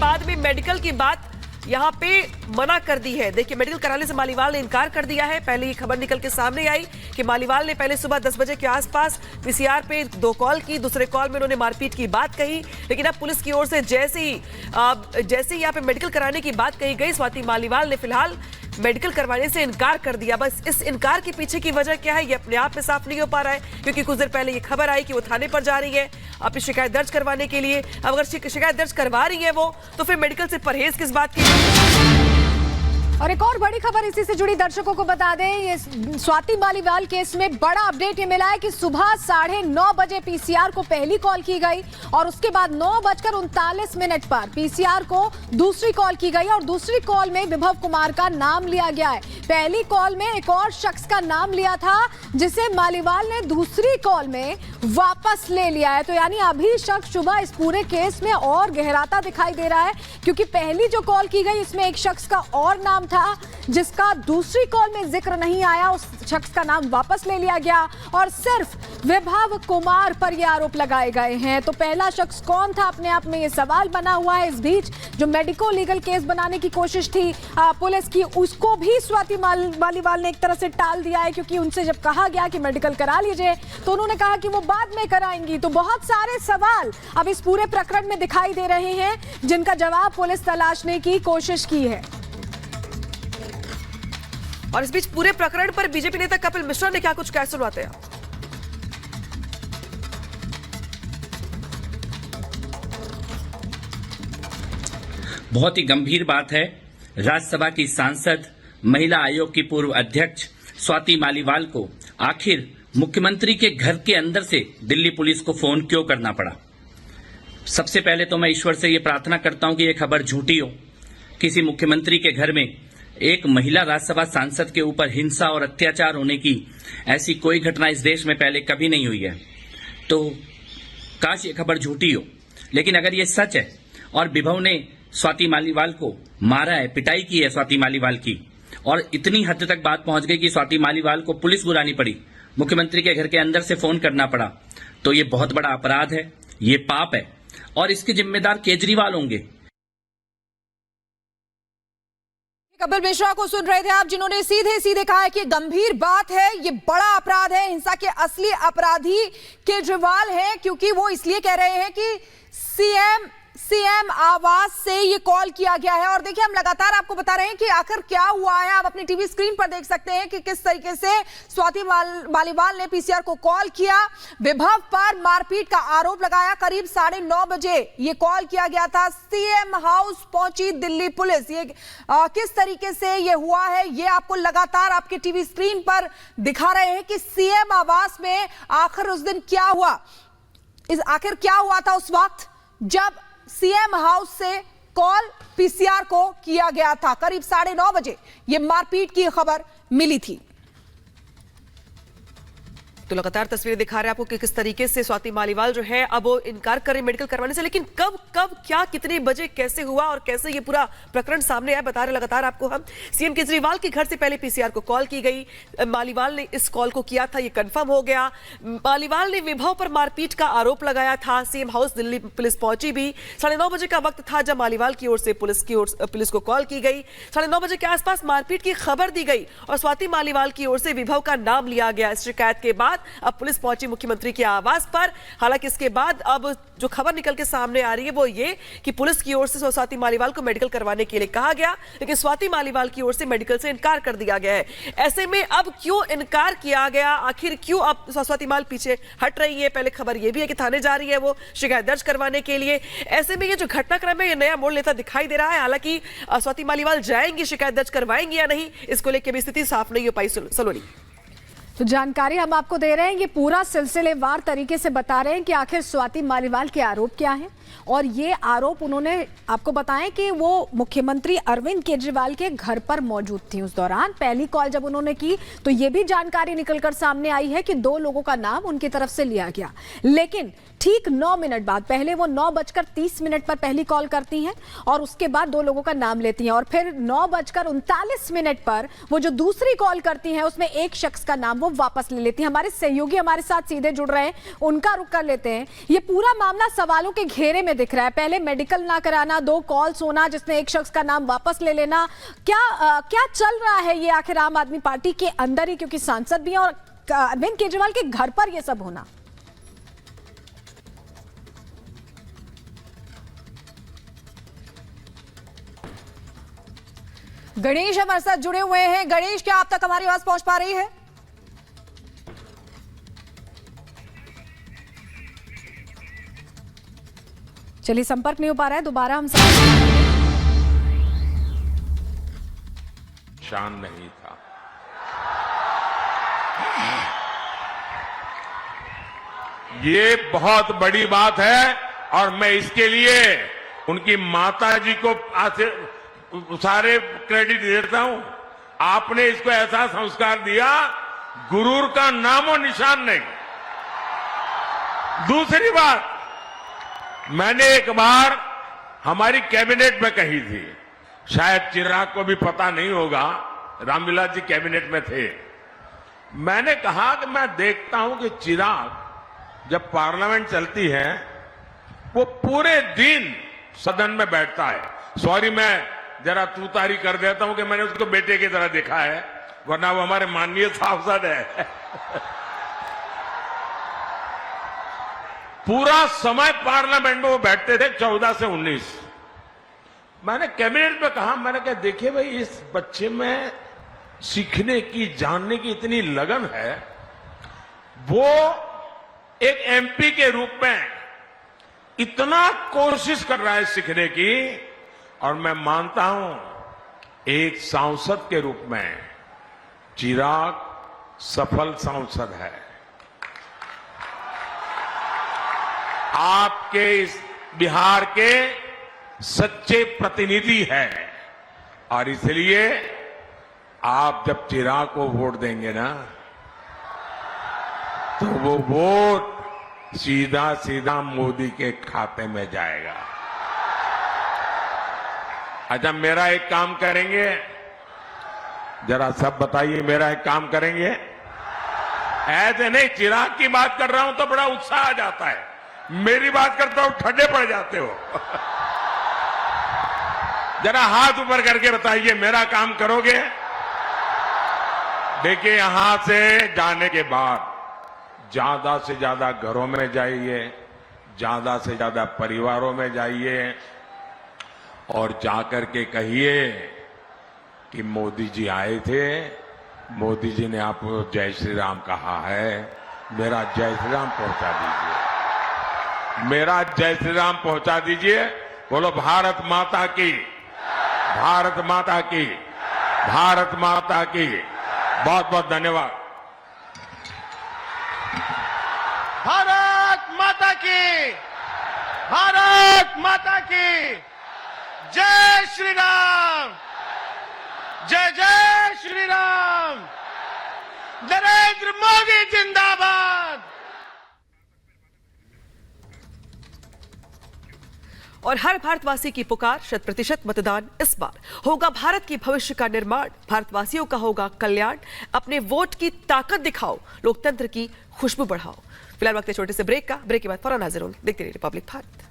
बाद में मेडिकल की बात यहाँ पे मना कर दी है। देखिए, मेडिकल कराने से मालीवाल ने इनकार कर दिया है। पहले ये खबर निकल के सामने आई कि मालीवाल ने पहले सुबह 10 बजे के आसपास पीसीआर पे 2 कॉल की, दूसरे कॉल में उन्होंने मारपीट की बात कही। लेकिन अब पुलिस की ओर से जैसे ही यहाँ पे मेडिकल कराने की बात कही गई, स्वाति मालीवाल ने फिलहाल मेडिकल करवाने से इनकार कर दिया। बस इस इनकार के पीछे की वजह क्या है, ये अपने आप में साफ नहीं हो पा रहा है, क्योंकि कुछ देर पहले ये खबर आई कि वो थाने पर जा रही है अपनी शिकायत दर्ज करवाने के लिए। अब अगर शिकायत दर्ज करवा रही है वो, तो फिर मेडिकल से परहेज किस बात की। और एक और बड़ी खबर इसी से जुड़ी दर्शकों को बता दें, ये स्वाति मालीवाल केस में बड़ा अपडेट ये मिला है कि सुबह 9:30 बजे पीसीआर को पहली कॉल की गई और उसके बाद 9:39 पर पीसीआर को दूसरी कॉल की गई और दूसरी कॉल में विभव कुमार का नाम लिया गया है। पहली कॉल में एक और शख्स का नाम लिया था, जिसे मालीवाल ने दूसरी कॉल में वापस ले लिया है। तो यानी अभी शक शुबा इस पूरे केस में और गहराता दिखाई दे रहा है, क्योंकि पहली जो कॉल की गई इसमें एक शख्स का और नाम था जिसका दूसरी कॉल में जिक्र नहीं आया, उस शख्स का नाम वापस ले लिया गया और सिर्फ विभव कुमार पर यह आरोप लगाए गए हैं। तो पहला शख्स कौन था, अपने आप में यह सवाल बना हुआ है। इस बीच जो मेडिको लीगल केस बनाने की कोशिश थी पुलिस की, उसको भी स्वाति मालीवाल ने एक तरह से टाल दिया है, क्योंकि उनसे जब कहा गया कि मेडिकल करा लीजिए तो उन्होंने कहा कि वो बाद में कराएंगी। तो बहुत सारे सवाल अब इस पूरे प्रकरण में दिखाई दे रहे हैं, जिनका जवाब पुलिस तलाशने की कोशिश की है। और इस बीच पूरे प्रकरण पर बीजेपी नेता कपिल मिश्रा ने क्या कुछ कहा, सुनवाते हैं। बहुत ही गंभीर बात है। राज्यसभा की सांसद, महिला आयोग की पूर्व अध्यक्ष स्वाति मालीवाल को आखिर मुख्यमंत्री के घर के अंदर से दिल्ली पुलिस को फोन क्यों करना पड़ा। सबसे पहले तो मैं ईश्वर से ये प्रार्थना करता हूं कि ये खबर झूठी हो। किसी मुख्यमंत्री के घर में एक महिला राज्यसभा सांसद के ऊपर हिंसा और अत्याचार होने की ऐसी कोई घटना इस देश में पहले कभी नहीं हुई है। तो काश ये खबर झूठी हो, लेकिन अगर ये सच है और विभव ने स्वाति मालीवाल को मारा है, पिटाई की है स्वाति मालीवाल की, और इतनी हद तक बात पहुंच गई कि स्वाति मालीवाल को पुलिस बुलानी पड़ी, मुख्यमंत्री के घर के अंदर से फोन करना पड़ा, तो ये बहुत बड़ा अपराध है, ये पाप है और इसके जिम्मेदार केजरीवाल होंगे। कपिल मिश्रा को सुन रहे थे आप, जिन्होंने सीधे सीधे कहा है कि गंभीर बात है, ये बड़ा अपराध है, हिंसा के असली अपराधी केजरीवाल हैं, क्योंकि वो इसलिए कह रहे हैं कि सीएम आवास से ये कॉल किया गया है। और देखिए, हम लगातार आपको बता रहे हैं कि आखिर क्या हुआ है। आप अपनी टीवी स्क्रीन पर देख सकते हैं कि किस तरीके से स्वाति मालीवाल ने पीसीआर को कॉल किया, विभव पर मारपीट का आरोप लगाया। करीब 9:30 बजे ये कॉल किया गया था। सीएम हाउस पहुंची दिल्ली पुलिस। ये किस तरीके से ये हुआ है, ये आपको लगातार आपके टीवी स्क्रीन पर दिखा रहे हैं कि सीएम आवास में आखिर उस दिन क्या हुआ, आखिर क्या हुआ था उस वक्त जब सीएम हाउस से कॉल पीसीआर को किया गया था। करीब 9:30 बजे यह मारपीट की खबर मिली थी। तो लगातार तस्वीरें दिखा रहे हैं आपको कि किस तरीके से स्वाति मालीवाल जो है अब वो इनकार कर रही मेडिकल करवाने से। लेकिन कब क्या कितने बजे कैसे हुआ और कैसे ये पूरा प्रकरण सामने आया, बता रहे लगातार आपको हम। सीएम केजरीवाल के घर से पहले पीसीआर को कॉल की गई, मालीवाल ने इस कॉल को किया था, ये कंफर्म हो गया। मालीवाल ने विभव पर मारपीट का आरोप लगाया था। सीएम हाउस दिल्ली पुलिस पहुंची भी। 9:30 बजे का वक्त था जब मालीवाल की ओर से पुलिस को कॉल की गई। 9:30 बजे के आसपास मारपीट की खबर दी गई और स्वाति मालीवाल की ओर से विभव का नाम लिया गया। इस शिकायत के बाद अब पुलिस पहुंची मुख्यमंत्री के आवास पर। हालांकि इसके बाद अब जो खबर निकल के सामने आ रही है वो ये कि पुलिस की ओर से स्वाति मालीवाल को मेडिकल करवाने के लिए कहा गया, लेकिन स्वाति मालीवाल की ओर से मेडिकल से इनकार कर दिया गया है। ऐसे में अब क्यों इनकार किया गया, आखिर क्यों अब स्वाति माल पीछे हट रही है। पहले खबर ये भी है कि थाने जा रही है वो शिकायत दर्ज करवाने के लिए। ऐसे में ये जो घटनाक्रम है ये नया मोड़ लेता दिखाई दे रहा है। हालांकि स्वाति मालीवाल जाएंगी, शिकायत दर्ज करवाएंगी या नहीं, इसको लेकर भी स्थिति साफ नहीं हो पाई। सलोनी, तो जानकारी हम आपको दे रहे हैं, ये पूरा सिलसिलेवार तरीके से बता रहे हैं कि आखिर स्वाति मालीवाल के आरोप क्या हैं। और ये आरोप उन्होंने आपको बताएं कि वो मुख्यमंत्री अरविंद केजरीवाल के घर पर मौजूद थी उस दौरान। पहली कॉल जब उन्होंने की तो ये भी जानकारी निकलकर सामने आई है कि 2 लोगों का नाम उनकी तरफ से लिया गया, लेकिन ठीक 9 मिनट बाद, पहले वो 9:30 पर पहली कॉल करती हैं और उसके बाद 2 लोगों का नाम लेती हैं और फिर 9:39 पर वो जो दूसरी कॉल करती हैं उसमें एक शख्स का नाम वो वापस ले लेती हैं। हमारे सहयोगी हमारे साथ सीधे जुड़ रहे हैं, उनका रुख कर लेते हैं। ये पूरा मामला सवालों के घेरे में दिख रहा है। पहले मेडिकल ना कराना, 2 कॉल्स होना जिसने एक शख्स का नाम वापस ले लेना, क्या चल रहा है ये आखिर आम आदमी पार्टी के अंदर ही, क्योंकि सांसद भी हैं और अरविंद केजरीवाल के घर पर ये सब होना। गणेश हमारे साथ जुड़े हुए हैं। गणेश, क्या आप तक हमारी आवाज पहुंच पा रही है? चलिए, संपर्क नहीं हो पा रहा है, दोबारा हम शान नहीं था। ये बहुत बड़ी बात है और मैं इसके लिए उनकी माता जी को सारे क्रेडिट देता हूं। आपने इसको ऐसा संस्कार दिया, गुरूर का नामो निशान नहीं। दूसरी बात, मैंने एक बार हमारी कैबिनेट में कही थी, शायद चिराग को भी पता नहीं होगा, रामविलास जी कैबिनेट में थे। मैंने कहा कि मैं देखता हूं कि चिराग जब पार्लियामेंट चलती है वो पूरे दिन सदन में बैठता है। सॉरी, मैं जरा तूतारी कर देता हूं कि मैंने उसको बेटे की तरह देखा है, वरना वो हमारे माननीय सांसद है। पूरा समय पार्लियामेंट में वो बैठते थे, 14 से 19। मैंने कैबिनेट में कहा, मैंने कहा देखिए भाई, इस बच्चे में सीखने की, जानने की इतनी लगन है, वो एक एमपी के रूप में इतना कोशिश कर रहा है सीखने की, और मैं मानता हूं एक सांसद के रूप में चिराग सफल सांसद है। आपके इस बिहार के सच्चे प्रतिनिधि है, और इसलिए आप जब चिराग को वोट देंगे ना, तो वो वोट सीधा सीधा मोदी के खाते में जाएगा। अच्छा, मेरा एक काम करेंगे, जरा सब बताइए, मेरा एक काम करेंगे। ऐसे नहीं, चिराग की बात कर रहा हूं तो बड़ा उत्साह आ जाता है, मेरी बात करता हूं ठंडे पड़ जाते हो। जरा हाथ ऊपर करके बताइए, मेरा काम करोगे? देखिए, यहां से जाने के बाद ज्यादा से ज्यादा घरों में जाइए, ज्यादा से ज्यादा परिवारों में जाइए, और जाकर के कहिए कि मोदी जी आए थे, मोदी जी ने आपको जय श्री राम कहा है, मेरा जय श्री राम पहुंचा दीजिए, मेरा जय श्री राम पहुंचा दीजिए। बोलो भारत माता की, भारत माता की, भारत माता की। बहुत बहुत धन्यवाद। भारत माता की, भारत माता की। जय श्री राम, जय जय श्री राम। नरेंद्र मोदी जिंदाबाद। और हर भारतवासी की पुकार, 100% मतदान इस बार होगा भारत की भविष्य का निर्माण, भारतवासियों का होगा कल्याण। अपने वोट की ताकत दिखाओ, लोकतंत्र की खुशबू बढ़ाओ। फिलहाल वक्त है छोटे से ब्रेक का। ब्रेक के बाद फौरन हाजिर होंगे। देखते रहिए रिपब्लिक भारत।